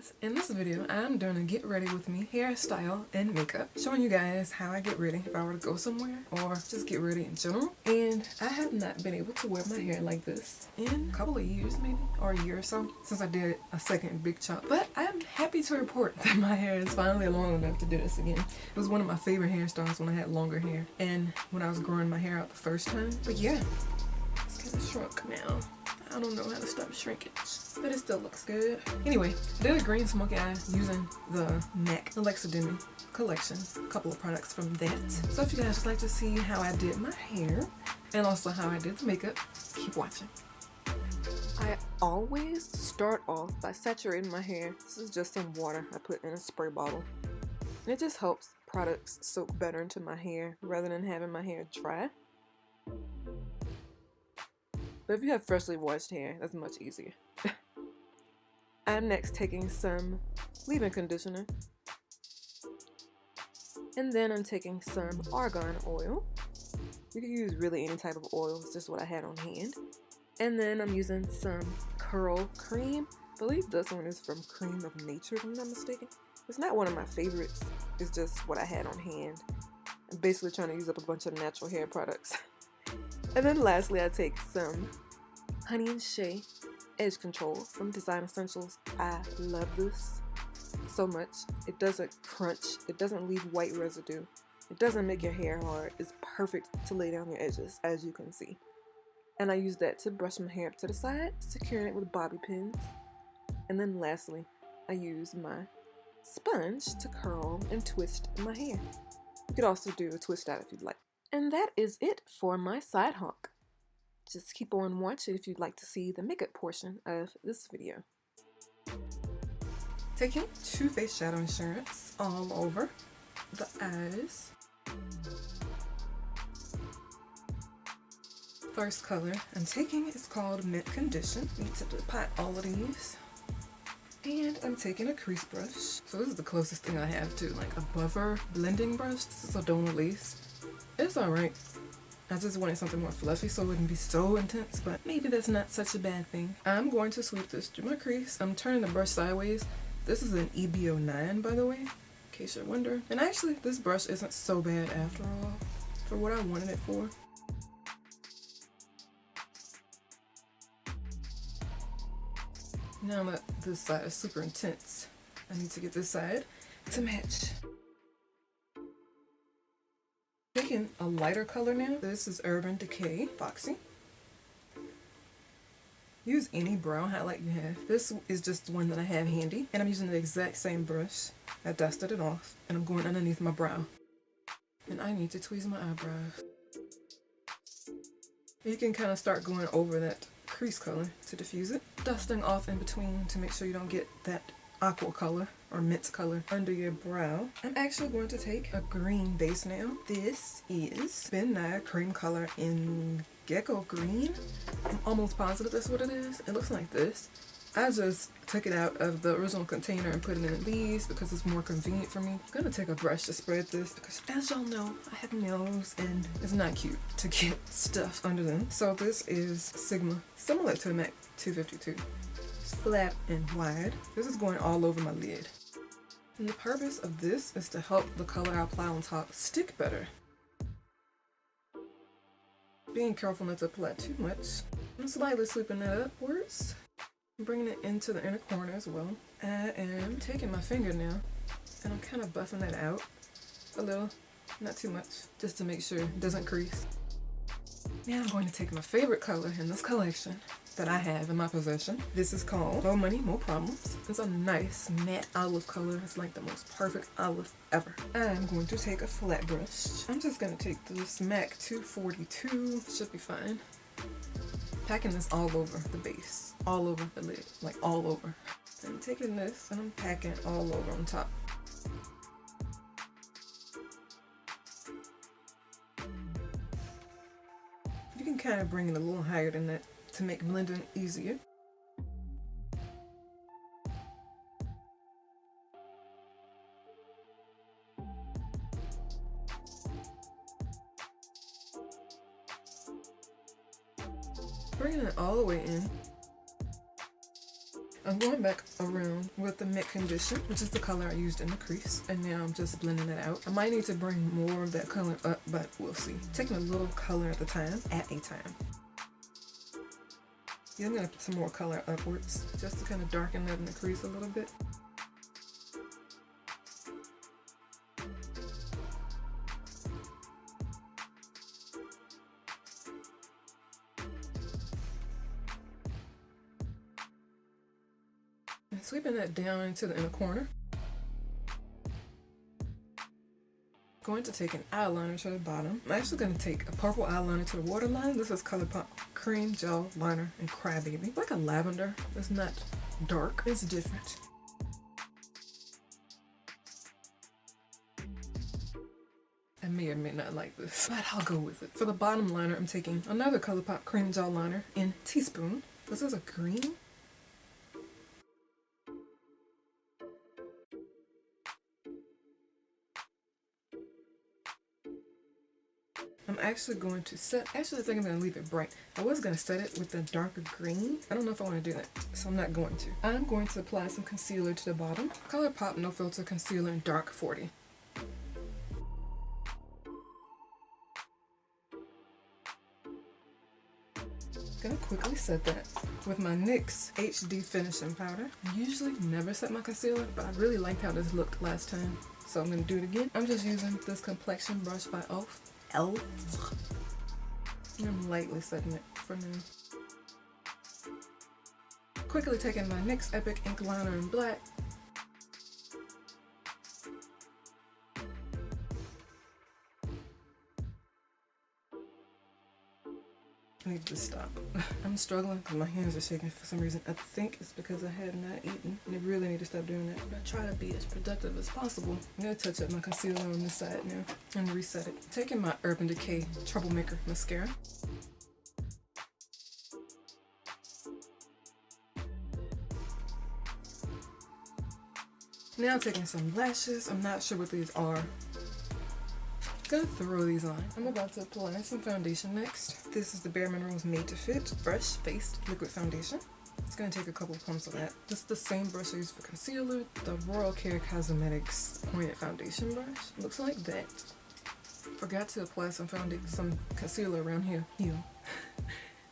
guys, in this video I'm doing a get ready with me hairstyle and makeup, showing you guys how I get ready if I were to go somewhere or just get ready in general. And I have not been able to wear my hair like this in a couple of years, maybe, or a year or so, since I did a second big chop. But I'm happy to report that my hair is finally long enough to do this again. It was one of my favorite hairstyles when I had longer hair and when I was growing my hair out the first time. But yeah, it's kind of shrunk now. I don't know how to stop shrinking, but it still looks good. Anyway, I did a green smoky eye using the MAC Alexa Demie collection, a couple of products from that. So if you guys would like to see how I did my hair and also how I did the makeup, keep watching. I always start off by saturating my hair. This is just some water I put in a spray bottle. And it just helps products soak better into my hair rather than having my hair dry. But if you have freshly washed hair, that's much easier. I'm next taking some leave-in conditioner. And then I'm taking some argan oil. You can use really any type of oil, it's just what I had on hand. And then I'm using some curl cream. I believe this one is from Creme of Nature, if I'm not mistaken. It's not one of my favorites, it's just what I had on hand. I'm basically trying to use up a bunch of natural hair products. And then lastly, I take some Honey and Shea Edge Control from Design Essentials. I love this so much. It doesn't crunch, it doesn't leave white residue, it doesn't make your hair hard. It's perfect to lay down your edges, as you can see. And I use that to brush my hair up to the side, securing it with bobby pins. And then lastly, I use my sponge to curl and twist my hair. You could also do a twist out if you'd like. And that is it for my side honk. Just keep on watching if you'd like to see the makeup portion of this video. Taking Too Faced Shadow Insurance all over the eyes. First color I'm taking is called Mint Condition. Need to pot all of these. And I'm taking a crease brush. So this is the closest thing I have to like a buffer blending brush. This is a donor lace. It's alright. I just wanted something more fluffy so it wouldn't be so intense, but maybe that's not such a bad thing. I'm going to sweep this through my crease. I'm turning the brush sideways. This is an EB09, by the way, in case you're wondering. And actually, this brush isn't so bad after all, for what I wanted it for. Now that this side is super intense, I need to get this side to match. Taking a lighter color now. This is Urban Decay Foxy. Use any brow highlight you have. This is just one that I have handy, and I'm using the exact same brush. I dusted it off, and I'm going underneath my brow. And I need to tweeze my eyebrows. You can kind of start going over that crease color to diffuse it. Dusting off in between to make sure you don't get that aqua color or mint color under your brow. I'm actually going to take a green base now. This is Ben Nye cream color in Gecko Green. I'm almost positive that's what it is. It looks like this. I just took it out of the original container and put it in these because it's more convenient for me. I'm gonna take a brush to spread this because, as y'all know, I have nails and it's not cute to get stuff under them. So this is Sigma, similar to MAC 252. It's flat and wide. This is going all over my lid. And the purpose of this is to help the color I apply on top stick better. Being careful not to apply too much. I'm slightly sweeping that upwards. Bringing it into the inner corner as well. I am taking my finger now and I'm kind of buffing that out a little, not too much, just to make sure it doesn't crease. Now I'm going to take my favorite color in this collection that I have in my possession. This is called Low Money, More Problems. It's a nice matte olive color. It's like the most perfect olive ever. I'm going to take a flat brush. I'm just going to take this MAC 242, should be fine. Packing this all over the base, all over the lid, like all over. I'm taking this and I'm packing all over on top. You can kind of bring it a little higher than that to make blending easier. Bringing it all the way in. I'm going back around with the matte condition, which is the color I used in the crease, and now I'm just blending it out. I might need to bring more of that color up, but we'll see. Taking a little color at a time, Yeah, I'm gonna put some more color upwards, just to kind of darken that in the crease a little bit. And sweeping that down into the inner corner. Going to take an eyeliner to the bottom. I'm actually going to take a purple eyeliner to the waterline. This is ColourPop Cream Gel Liner in Crybaby. Like a lavender. It's not dark. It's different. I may or may not like this, but I'll go with it. For the bottom liner, I'm taking another ColourPop Cream Gel Liner in Teaspoon. This is a green. I'm actually going to set, I think I'm going to leave it bright. I was going to set it with a darker green. I don't know if I want to do that, so I'm not going to. I'm going to apply some concealer to the bottom. ColourPop No Filter Concealer in Dark 40. Gonna quickly set that with my NYX HD Finishing Powder. I usually never set my concealer, but I really liked how this looked last time, so I'm gonna do it again. I'm just using this complexion brush by Elf. I'm lightly setting it for now. Quickly taking my NYX Epic Ink Liner in black. I need to stop. I'm struggling because my hands are shaking for some reason. I think it's because I had not eaten, and I really need to stop doing that. But I try to be as productive as possible. I'm going to touch up my concealer on this side now and reset it. Taking my Urban Decay Troublemaker Mascara. Now taking some lashes. I'm not sure what these are. Gonna throw these on. I'm about to apply some foundation next. This is the Bare Minerals Made to Fit Fresh Faced Liquid Foundation. It's gonna take a couple of pumps of that. This is the same brush I used for concealer, the Royal Care Cosmetics Pointed Foundation brush. Looks like that. Forgot to apply some concealer around here.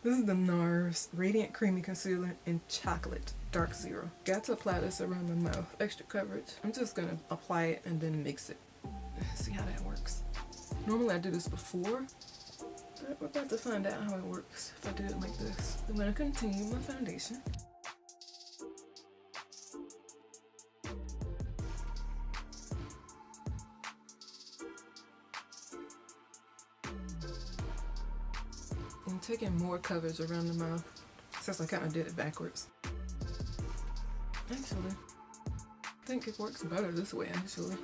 This is the NARS Radiant Creamy Concealer in Chocolate Dark Zero. Got to apply this around my mouth. Extra coverage. I'm just gonna apply it and then mix it. See how that works. Normally I do this before, but we're about to find out how it works if I do it like this. I'm going to continue my foundation. And taking more coverage around the mouth, since I kind of did it backwards. Actually, I think it works better this way actually.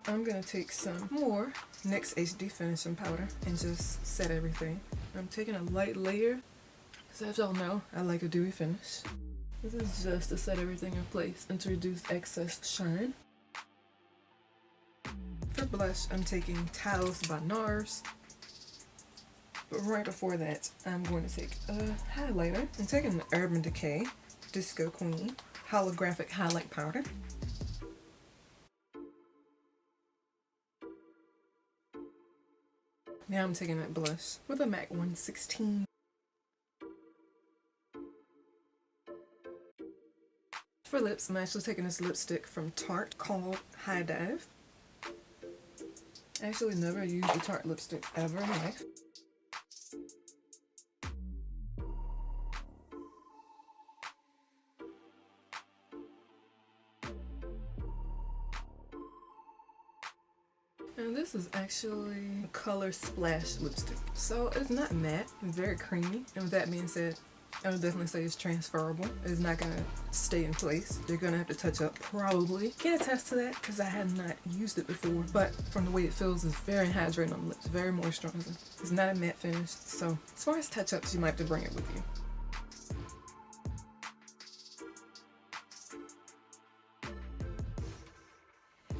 I'm going to take some more NYX HD Finishing Powder and just set everything. I'm taking a light layer, because as y'all know, I like a dewy finish. This is just to set everything in place and to reduce excess shine. For blush, I'm taking Taos by NARS. But right before that, I'm going to take a highlighter. I'm taking the Urban Decay Disco Queen Holographic Highlight Powder. Now I'm taking that blush with a MAC 116. For lips, I'm actually taking this lipstick from Tarte called High Dive. I actually never used a Tarte lipstick ever in my life. And this is actually Color Splash lipstick. So it's not matte, it's very creamy. And with that being said, I would definitely say it's transferable. It's not gonna stay in place. You're gonna have to touch up probably. Can't attest to that because I had not used it before. But from the way it feels, it's very hydrating on the lips, very moisturizing. It's not a matte finish. So as far as touch-ups, you might have to bring it with you.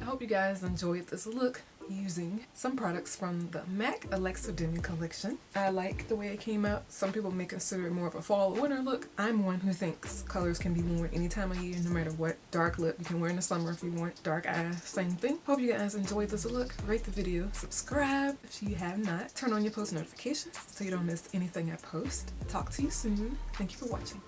I hope you guys enjoyed this look. using some products from the MAC Alexa Demie collection. I like the way it came out. Some people may consider it more of a fall or winter look. I'm one who thinks colors can be worn any time of year, no matter what. Dark lip you can wear in the summer if you want. Dark eye, same thing. Hope you guys enjoyed this look. Rate the video, subscribe if you have not. Turn on your post notifications so you don't miss anything I post. Talk to you soon. Thank you for watching.